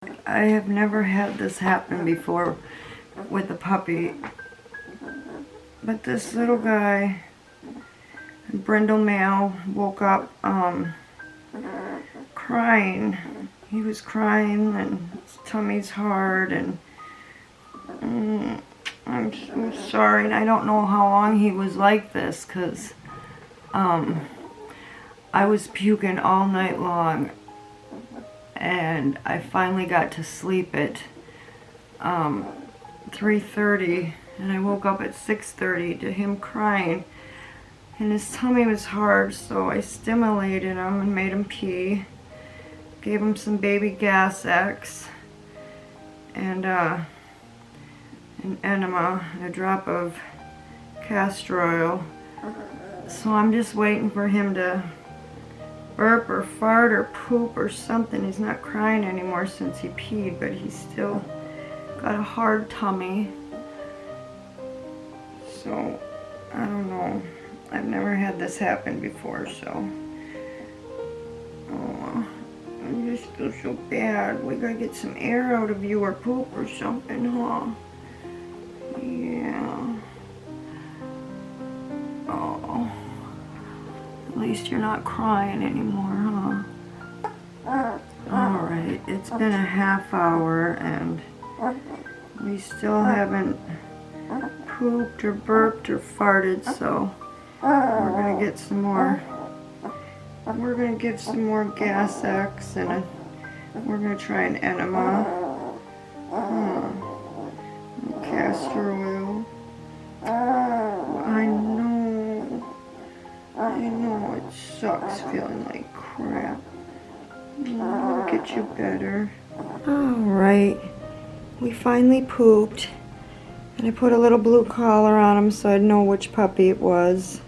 I have never had this happen before with a puppy, but this little guy, brindle male, woke up crying. He was crying and his tummy's hard, and I'm so sorry, and I don't know how long he was like this, because I was puking all night long, and I finally got to sleep at 3:30, and I woke up at 6:30 to him crying, and his tummy was hard, so I stimulated him and made him pee, gave him some baby gas X, and an enema, and a drop of castor oil. So I'm just waiting for him to burp or fart or poop or something. He's not crying anymore since he peed, but he's still got a hard tummy. So, I don't know. I've never had this happen before, so. Oh, I just feel so bad. We gotta get some air out of you or poop or something, huh? Yeah. Oh. At least you're not crying anymore, huh? Alright, it's been a half hour and we still haven't pooped or burped or farted, so we're gonna get some more. We're gonna give some more gas X, and we're gonna try an enema. Castor oil. I know it sucks feeling like crap. It'll get you better. Alright, we finally pooped, and I put a little blue collar on him so I'd know which puppy it was.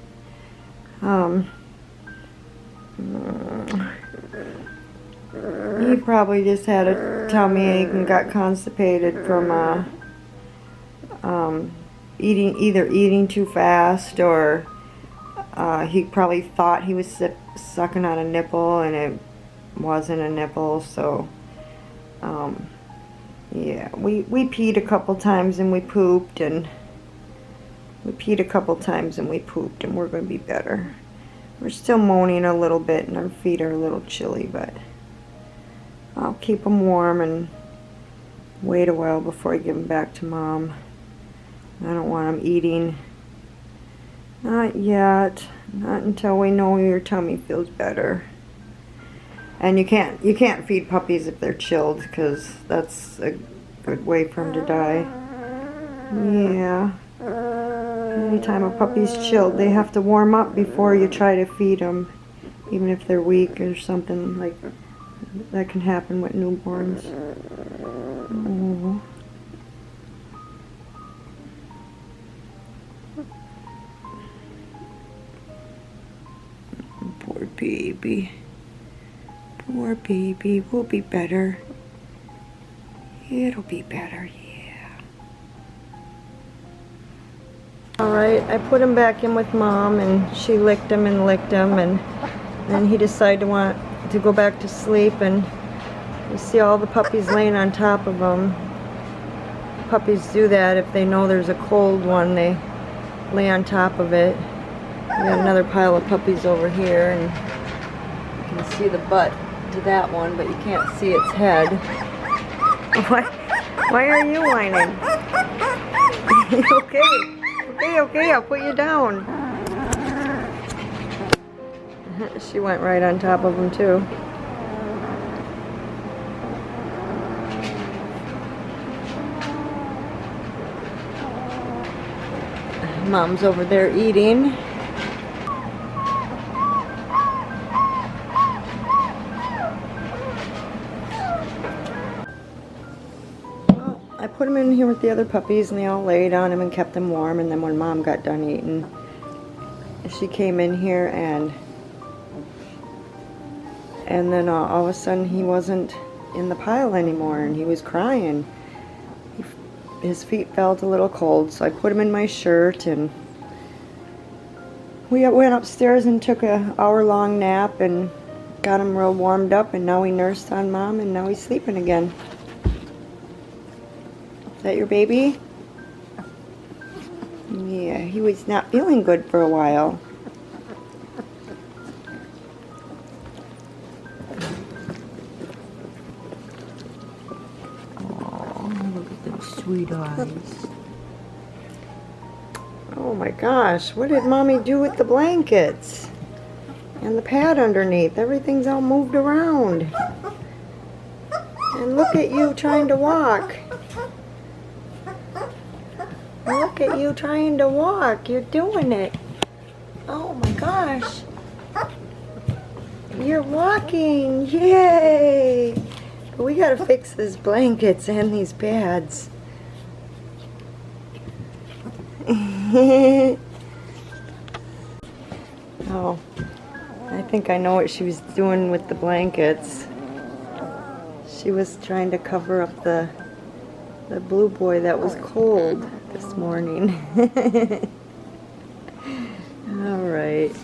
He probably just had a tummy ache and got constipated from either eating too fast, or he probably thought he was sucking on a nipple and it wasn't a nipple. So yeah, we peed a couple times and we pooped, and we're gonna be better. We're still moaning a little bit and our feet are a little chilly, but I'll keep them warm and wait a while before I give them back to Mom. I don't want them eating. Not yet. Not until we know your tummy feels better. And you can't feed puppies if they're chilled, because that's a good way for them to die. Yeah. Anytime a puppy's chilled, they have to warm up before you try to feed them, even if they're weak or something. Like that can happen with newborns. Oh. Poor baby. Poor baby. We'll be better. It'll be better, yeah. Alright, I put him back in with Mom, and she licked him, and then he decided to go back to sleep, and you see all the puppies laying on top of him. Puppies do that if they know there's a cold one. They lay on top of it. We got another pile of puppies over here, and you can see the butt to that one, but you can't see its head. Why are you whining? Okay, I'll put you down. She went right on top of him too. Mom's over there eating. I put him in here with the other puppies, and they all laid on him and kept them warm. And then when Mom got done eating, she came in here, and then all of a sudden he wasn't in the pile anymore, and he was crying. His feet felt a little cold, so I put him in my shirt, and we went upstairs and took an hour-long nap and got him real warmed up, and now he nursed on Mom, and now he's sleeping again. Is that your baby? Yeah, he was not feeling good for a while. Oh, look at those sweet eyes. Oh my gosh, what did Mommy do with the blankets? And the pad underneath? Everything's all moved around. And look at you trying to walk. Look at you trying to walk. You're doing it. Oh my gosh. You're walking. Yay. But we gotta fix these blankets and these pads. Oh, I think I know what she was doing with the blankets. She was trying to cover up the blue boy that was cold this morning. All right.